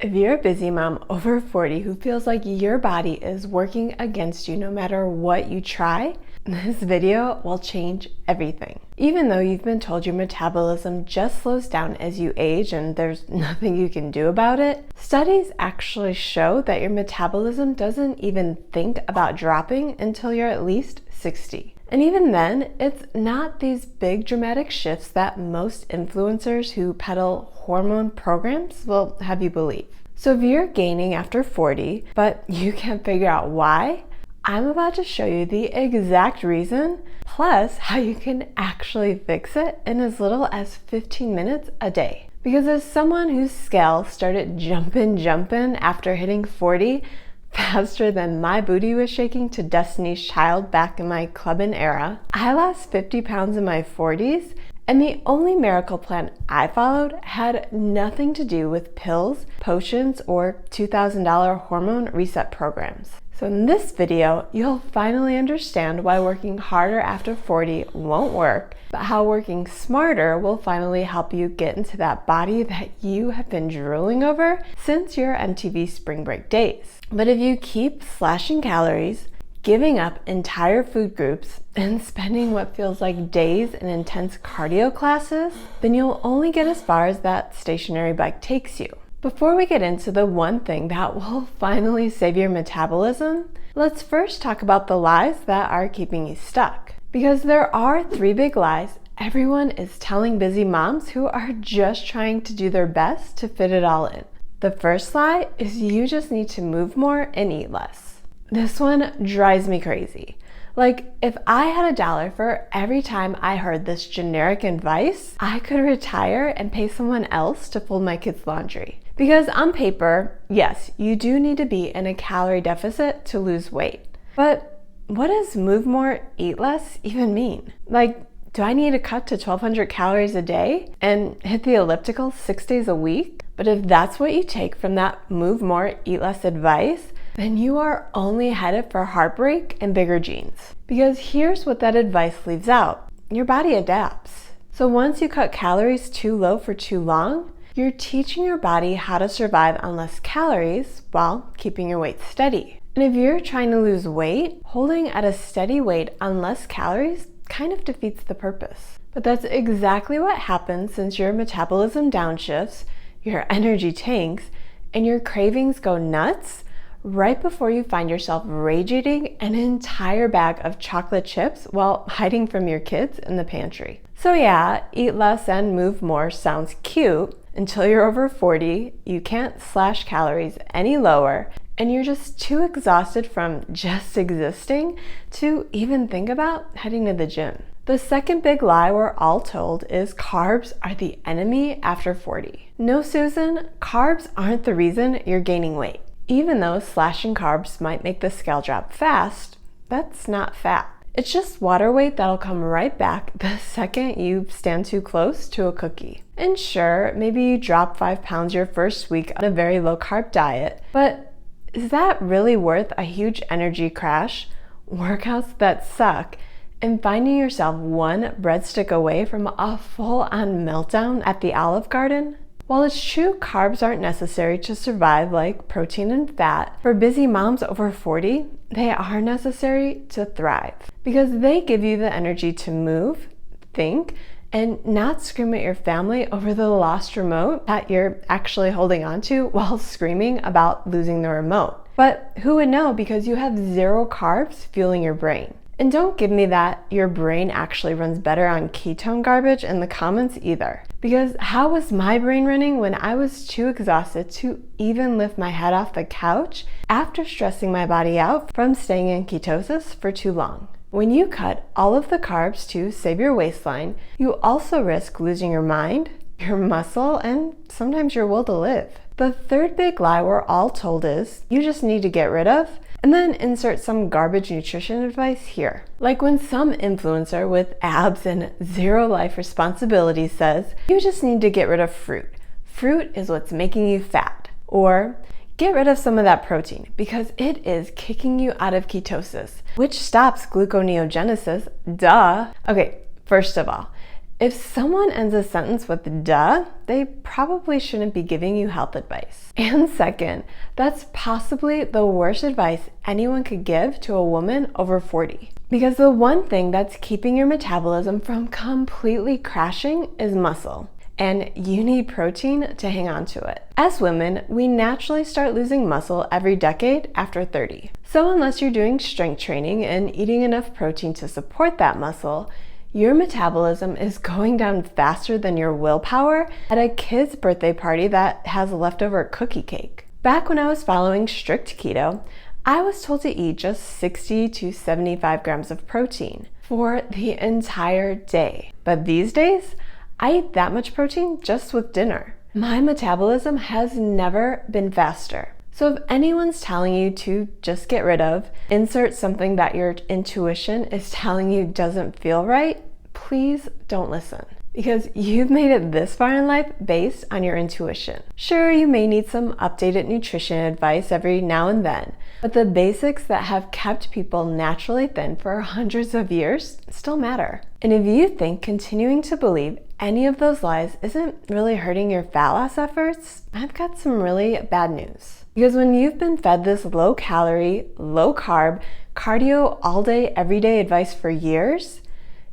If you're a busy mom over 40 who feels like your body is working against you no matter what you try, this video will change everything. Even though you've been told your metabolism just slows down as you age and there's nothing you can do about it, studies actually show that your metabolism doesn't even think about dropping until you're at least 60. And even then, it's not these big dramatic shifts that most influencers who peddle hormone programs will have you believe. So if you're gaining after 40, but you can't figure out why, I'm about to show you the exact reason, plus how you can actually fix it in as little as 15 minutes a day. Because as someone whose scale started jumping after hitting 40, faster than my booty was shaking to Destiny's Child back in my clubbing era, I lost 50 pounds in my 40s, and the only miracle plan I followed had nothing to do with pills, potions, or $2,000 hormone reset programs. So in this video, you'll finally understand why working harder after 40 won't work, but how working smarter will finally help you get into that body that you have been drooling over since your MTV spring break days. But if you keep slashing calories, giving up entire food groups, and spending what feels like days in intense cardio classes, then you'll only get as far as that stationary bike takes you. Before we get into the one thing that will finally save your metabolism, let's first talk about the lies that are keeping you stuck. Because there are 3 big lies everyone is telling busy moms who are just trying to do their best to fit it all in. The first lie is you just need to move more and eat less. This one drives me crazy. Like, if I had $1 for every time I heard this generic advice, I could retire and pay someone else to fold my kids' laundry. Because on paper, yes, you do need to be in a calorie deficit to lose weight. But what does move more, eat less even mean? Like, do I need to cut to 1,200 calories a day and hit the elliptical 6 days a week? But if that's what you take from that move more, eat less advice, then you are only headed for heartbreak and bigger jeans. Because here's what that advice leaves out. Your body adapts. So once you cut calories too low for too long, you're teaching your body how to survive on less calories while keeping your weight steady. And if you're trying to lose weight, holding at a steady weight on less calories kind of defeats the purpose. But that's exactly what happens since your metabolism downshifts, your energy tanks, and your cravings go nuts right before you find yourself rage eating an entire bag of chocolate chips while hiding from your kids in the pantry. So yeah, eat less and move more sounds cute until you're over 40, you can't slash calories any lower, and you're just too exhausted from just existing to even think about heading to the gym. The second big lie we're all told is carbs are the enemy after 40. No, Susan, carbs aren't the reason you're gaining weight. Even though slashing carbs might make the scale drop fast, that's not fat. It's just water weight that'll come right back the second you stand too close to a cookie. And sure, maybe you drop 5 pounds your first week on a very low carb diet, but is that really worth a huge energy crash, workouts that suck, and finding yourself one breadstick away from a full-on meltdown at the Olive Garden? While it's true carbs aren't necessary to survive like protein and fat, for busy moms over 40, they are necessary to thrive because they give you the energy to move, think, and not scream at your family over the lost remote that you're actually holding on to while screaming about losing the remote. But who would know because you have 0 carbs fueling your brain? And don't give me that your brain actually runs better on ketone garbage in the comments either. Because how was my brain running when I was too exhausted to even lift my head off the couch after stressing my body out from staying in ketosis for too long? When you cut all of the carbs to save your waistline, you also risk losing your mind, your muscle, and sometimes your will to live. The third big lie we're all told is you just need to get rid of, and then insert some garbage nutrition advice here. Like when some influencer with abs and 0 life responsibility says, you just need to get rid of fruit. Fruit is what's making you fat. Or get rid of some of that protein because it is kicking you out of ketosis, which stops gluconeogenesis, duh. Okay, first of all, If someone ends a sentence with duh, they probably shouldn't be giving you health advice. And second, that's possibly the worst advice anyone could give to a woman over 40. Because the one thing that's keeping your metabolism from completely crashing is muscle. And you need protein to hang on to it. As women, we naturally start losing muscle every decade after 30. So unless you're doing strength training and eating enough protein to support that muscle, your metabolism is going down faster than your willpower at a kid's birthday party that has leftover cookie cake. Back when I was following strict keto, I was told to eat just 60 to 75 grams of protein for the entire day. But these days, I eat that much protein just with dinner. My metabolism has never been faster. So if anyone's telling you to just get rid of, insert something that your intuition is telling you doesn't feel right, please don't listen. Because you've made it this far in life based on your intuition. Sure, you may need some updated nutrition advice every now and then, but the basics that have kept people naturally thin for hundreds of years still matter. And if you think continuing to believe any of those lies isn't really hurting your fat loss efforts, I've got some really bad news. Because when you've been fed this low calorie, low carb, cardio all day, every day advice for years,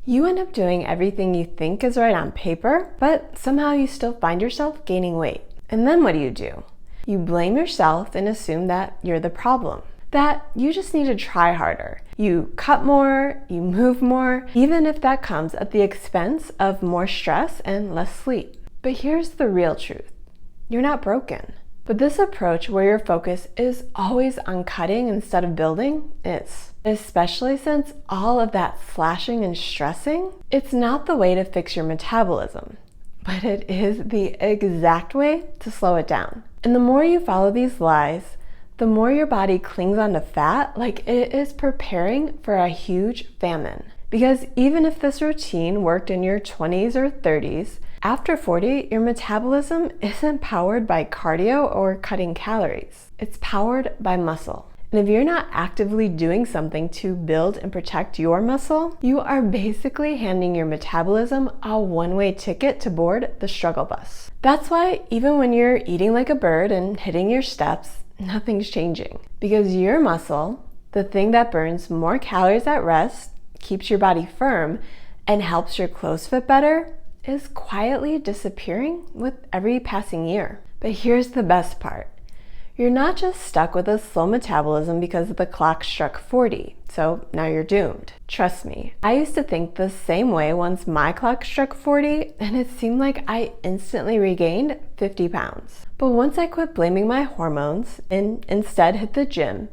you end up doing everything you think is right on paper, but somehow you still find yourself gaining weight. And then what do? You blame yourself and assume that you're the problem, that you just need to try harder. You cut more, you move more, even if that comes at the expense of more stress and less sleep. But here's the real truth. You're not broken. But this approach where your focus is always on cutting instead of building is. Especially since all of that slashing and stressing, it's not the way to fix your metabolism, but it is the exact way to slow it down. And the more you follow these lies, the more your body clings onto fat like it is preparing for a huge famine. Because even if this routine worked in your 20s or 30s, after 40, your metabolism isn't powered by cardio or cutting calories. It's powered by muscle. And if you're not actively doing something to build and protect your muscle, you are basically handing your metabolism a one-way ticket to board the struggle bus. That's why even when you're eating like a bird and hitting your steps, nothing's changing. Because your muscle, the thing that burns more calories at rest, keeps your body firm, and helps your clothes fit better, is quietly disappearing with every passing year. But here's the best part. You're not just stuck with a slow metabolism because the clock struck 40, so now you're doomed. Trust me, I used to think the same way once my clock struck 40, and it seemed like I instantly regained 50 pounds. But once I quit blaming my hormones and instead hit the gym,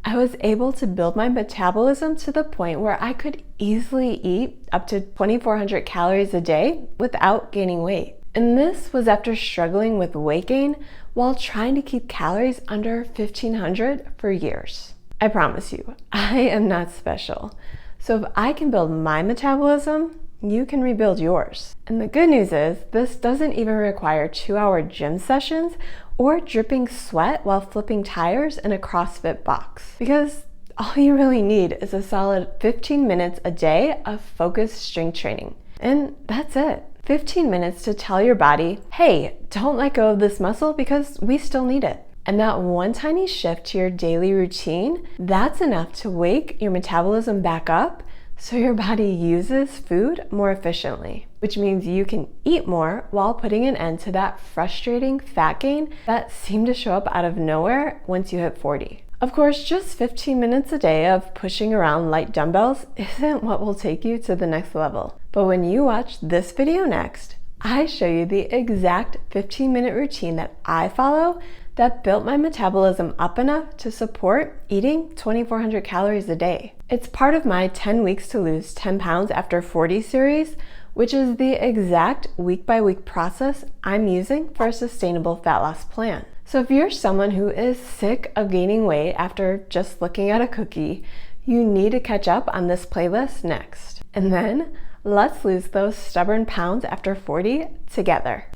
I was able to build my metabolism to the point where I could easily eat up to 2,400 calories a day without gaining weight. And this was after struggling with weight gain while trying to keep calories under 1,500 for years. I promise you, I am not special. So if I can build my metabolism, you can rebuild yours. And the good news is, this doesn't even require 2-hour gym sessions or dripping sweat while flipping tires in a CrossFit box. Because all you really need is a solid 15 minutes a day of focused strength training. And that's it. 15 minutes to tell your body, hey, don't let go of this muscle because we still need it. And that one tiny shift to your daily routine, that's enough to wake your metabolism back up so your body uses food more efficiently, which means you can eat more while putting an end to that frustrating fat gain that seemed to show up out of nowhere once you hit 40. Of course, just 15 minutes a day of pushing around light dumbbells isn't what will take you to the next level. But when you watch this video next, I show you the exact 15-minute routine that I follow that built my metabolism up enough to support eating 2,400 calories a day. It's part of my 10 weeks to lose 10 pounds after 40 series, which is the exact week-by-week process I'm using for a sustainable fat loss plan. So if you're someone who is sick of gaining weight after just looking at a cookie, you need to catch up on this playlist next. And then let's lose those stubborn pounds after 40 together.